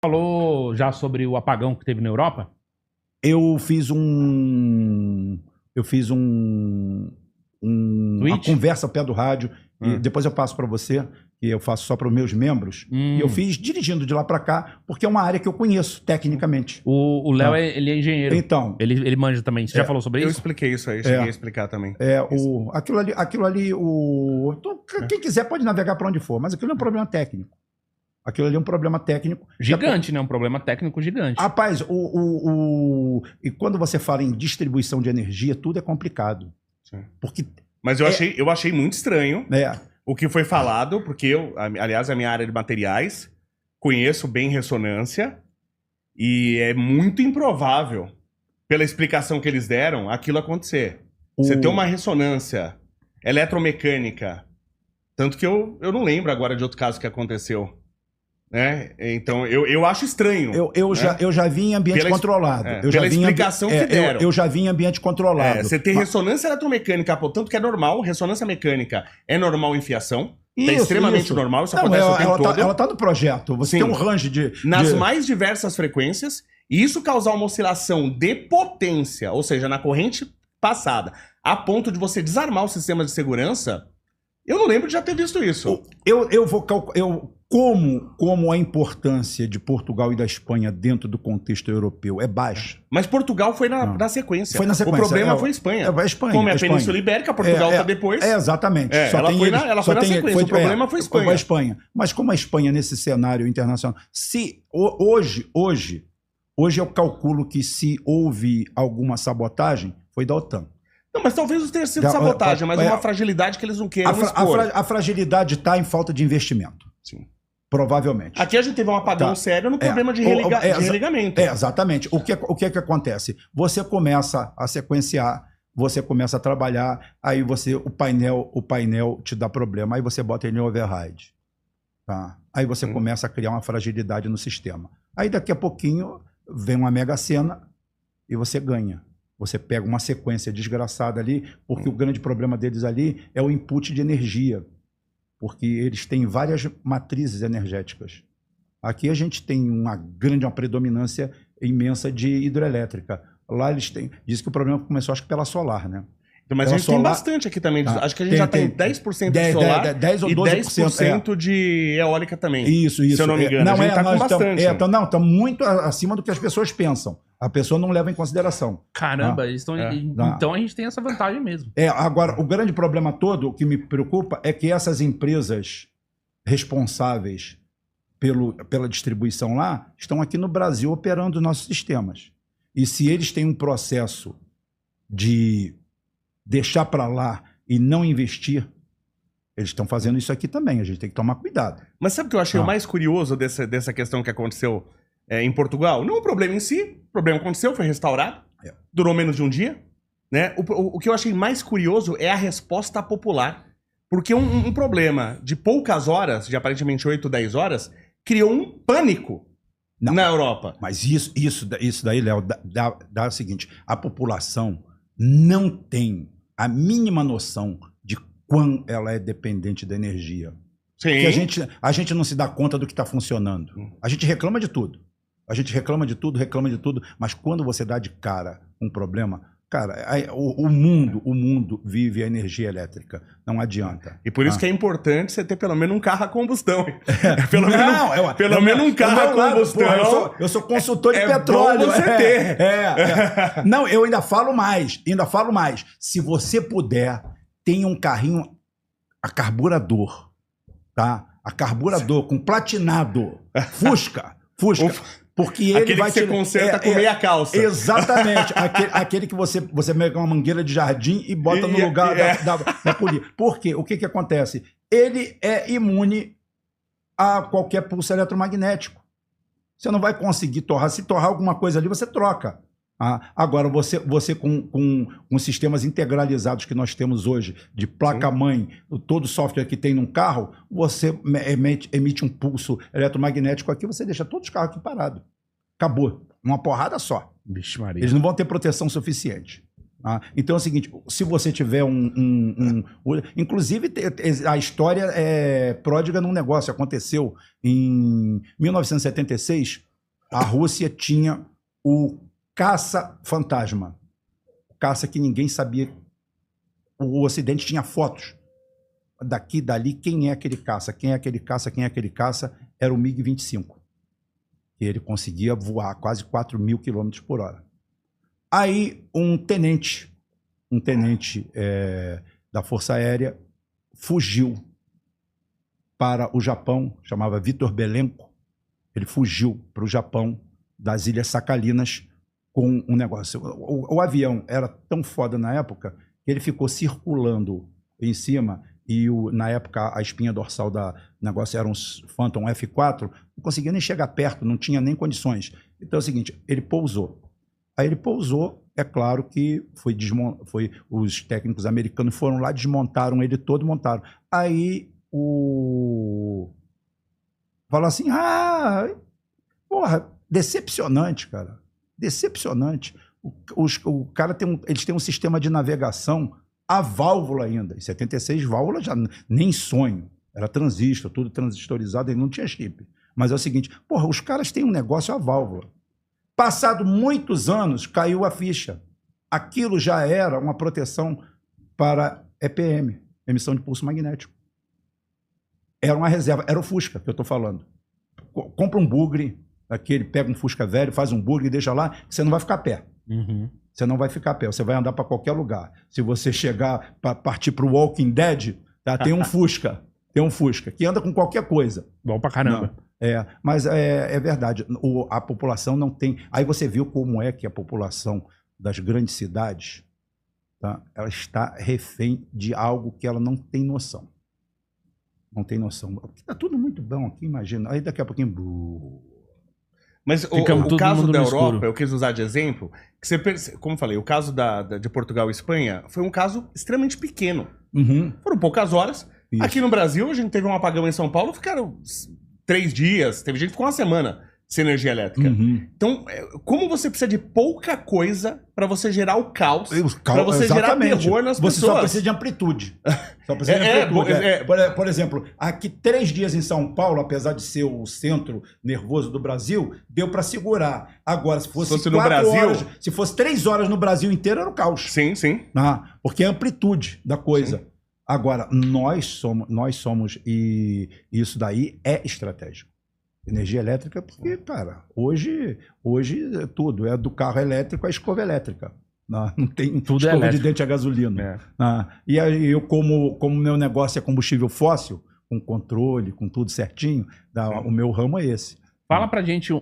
falou já sobre o apagão que teve na Europa? Eu fiz uma conversa ao pé do rádio, e depois eu passo para você, que eu faço só para os meus membros, e eu fiz dirigindo de lá para cá, porque é uma área que eu conheço tecnicamente. O Léo, ele é engenheiro. Então, ele manja também. Você já falou sobre Eu isso? expliquei isso aí, cheguei a explicar também. aquilo ali, quem quiser pode navegar para onde for, mas aquilo é um problema técnico. Aquilo ali é um problema técnico. Gigante, né? Um problema técnico gigante. Rapaz, e quando você fala em distribuição de energia, tudo é complicado. Sim. Porque Mas eu achei muito estranho o que foi falado, porque aliás, a minha área de materiais, conheço bem ressonância, e é muito improvável, pela explicação que eles deram, aquilo acontecer. Você tem uma ressonância eletromecânica, tanto que eu não lembro agora de outro caso que aconteceu. Né? Então, eu acho estranho. Eu já vi em ambiente controlado. Pela explicação que deram. Eu já vi em ambiente controlado. Você tem ressonância eletromecânica, portanto que é normal. Ressonância mecânica é normal em fiação. É extremamente normal, isso acontece o tempo todo. Ela está no projeto. Você tem um range nas mais diversas frequências, e isso causar uma oscilação de potência, ou seja, na corrente passada, a ponto de você desarmar o sistema de segurança, eu não lembro de já ter visto isso. Como a importância de Portugal e da Espanha dentro do contexto europeu é baixa. Mas Portugal foi na sequência. Foi na sequência. O problema foi a Espanha. A Espanha. Como é a Península Ibérica, Portugal está depois. Exatamente. Ela foi na sequência. O problema foi a Espanha. Foi a Espanha. Mas como a Espanha nesse cenário internacional... Hoje eu calculo que se houve alguma sabotagem, foi da OTAN. Não, mas talvez tenha sido sabotagem, mas uma fragilidade que eles não queiram expor. A fragilidade está em falta de investimento. Sim. Provavelmente. Aqui a gente teve um apagão sério no problema de religamento. Exatamente. O que acontece? Você começa a sequenciar, você começa a trabalhar, aí o painel te dá problema, aí você bota ele em override. Tá? Aí você começa a criar uma fragilidade no sistema. Aí daqui a pouquinho vem uma mega sena e você ganha. Você pega uma sequência desgraçada ali, porque o grande problema deles ali é o input de energia. Porque eles têm várias matrizes energéticas. Aqui a gente tem uma predominância imensa de hidrelétrica. Lá eles têm... Diz que o problema começou, acho que pela solar, né? Mas a gente tem bastante aqui também. Acho que a gente já tem 10% de solar 10 ou 12%, e 10% de eólica também. Isso. Se eu não me engano. A gente tá com bastante. Estão muito acima do que as pessoas pensam. A pessoa não leva em consideração. Caramba, então a gente tem essa vantagem mesmo. Agora, o grande problema todo, o que me preocupa, é que essas empresas responsáveis pela distribuição lá estão aqui no Brasil operando os nossos sistemas. E se eles têm um processo de deixar para lá e não investir, eles estão fazendo isso aqui também. A gente tem que tomar cuidado. Mas sabe o que eu achei o mais curioso dessa questão que aconteceu em Portugal? Não o problema em si. O problema aconteceu, foi restaurado. Durou menos de um dia. Né? O que eu achei mais curioso é a resposta popular. Porque um problema de poucas horas, de aparentemente 8, 10 horas, criou um pânico na Europa. Mas isso daí, Léo, dá o seguinte: a população não tem a mínima noção de quão ela é dependente da energia. Sim. Porque a gente não se dá conta do que está funcionando. A gente reclama de tudo. Reclama de tudo, mas quando você dá de cara um problema, cara, o mundo vive a energia elétrica. Não adianta. E por isso que é importante você ter pelo menos um carro a combustão. Pelo menos um carro a combustão. Eu sou consultor de petróleo. Bom você ter. Não, eu ainda falo mais. Se você puder, tenha um carrinho a carburador, tá? A carburador com platinado. Fusca. Porque ele aquele vai que você conserta com meia calça. Exatamente. aquele que você pega uma mangueira de jardim e bota no lugar da polia. Por quê? O que acontece? Ele é imune a qualquer pulso eletromagnético. Você não vai conseguir torrar. Se torrar alguma coisa ali, você troca. Agora, você com sistemas integralizados que nós temos hoje, de placa-mãe, todo software que tem num carro, você emite um pulso eletromagnético aqui, você deixa todos os carros aqui parados. Acabou. Uma porrada só. Vixe Maria. Eles não vão ter proteção suficiente. Então é o seguinte, se você tiver inclusive, a história é pródiga num negócio. Aconteceu em 1976, A Rússia tinha o caça-fantasma. O caça que ninguém sabia. O Ocidente tinha fotos. Daqui, dali, quem é aquele caça? Quem é aquele caça? Quem é aquele caça? Era o MiG-25. E ele conseguia voar quase 4.000 km por hora. Aí um tenente da Força Aérea fugiu para o Japão, chamava Vitor Belenko. Ele fugiu para o Japão, das Ilhas Sakalinas, com um negócio. O avião era tão foda na época que ele ficou circulando em cima e na época a espinha dorsal da negócio era um Phantom F4, não conseguia nem chegar perto, não tinha nem condições. Então é o seguinte, ele pousou. Aí ele pousou, é claro que os técnicos americanos foram lá, desmontaram ele todo, montaram. Aí falou assim, porra, decepcionante, cara. Decepcionante. O cara eles têm um sistema de navegação a válvula ainda. Em 76, válvula já nem sonho. Era transistor, tudo transistorizado, e não tinha chip. Mas é o seguinte, porra, os caras têm um negócio a válvula. Passado muitos anos, caiu a ficha. Aquilo já era uma proteção para EPM, emissão de pulso magnético. Era uma reserva, era o Fusca que eu estou falando. Compra um bugre, pega um Fusca velho, faz um bugre e deixa lá, que você não vai ficar a pé. Uhum. Você não vai ficar a pé, você vai andar para qualquer lugar. Se você chegar para partir para o Walking Dead, tá, tem um Fusca, que anda com qualquer coisa. Bom pra caramba. Mas é verdade, a população não tem... Aí você viu como é que a população das grandes cidades, tá, ela está refém de algo que ela não tem noção. Não tem noção. Está tudo muito bom aqui, imagina. Aí daqui a pouquinho... Mas o caso da Europa, eu quis usar de exemplo, que você, como eu falei, o caso de Portugal e Espanha foi um caso extremamente pequeno. Uhum. Foram poucas horas. Isso. Aqui no Brasil, a gente teve um apagão em São Paulo, ficaram 3 dias, teve gente que ficou uma semana sem energia elétrica. Uhum. Então, como você precisa de pouca coisa para você gerar o caos, para você exatamente. gerar terror nas pessoas. Você só precisa de amplitude. Só precisa de amplitude. Por exemplo, aqui 3 dias em São Paulo, apesar de ser o centro nervoso do Brasil, deu para segurar. Agora, se fosse 4 horas, se fosse 3 horas no Brasil inteiro, era o caos. Sim, sim. Porque é a amplitude da coisa. Sim. Agora, nós somos, e isso daí é estratégico. Energia elétrica, porque, cara, hoje tudo é do carro elétrico à escova elétrica. Não tem tudo escova de dente a gasolina. E aí eu, como meu negócio é combustível fóssil, com controle, com tudo certinho, o meu ramo é esse. Fala pra gente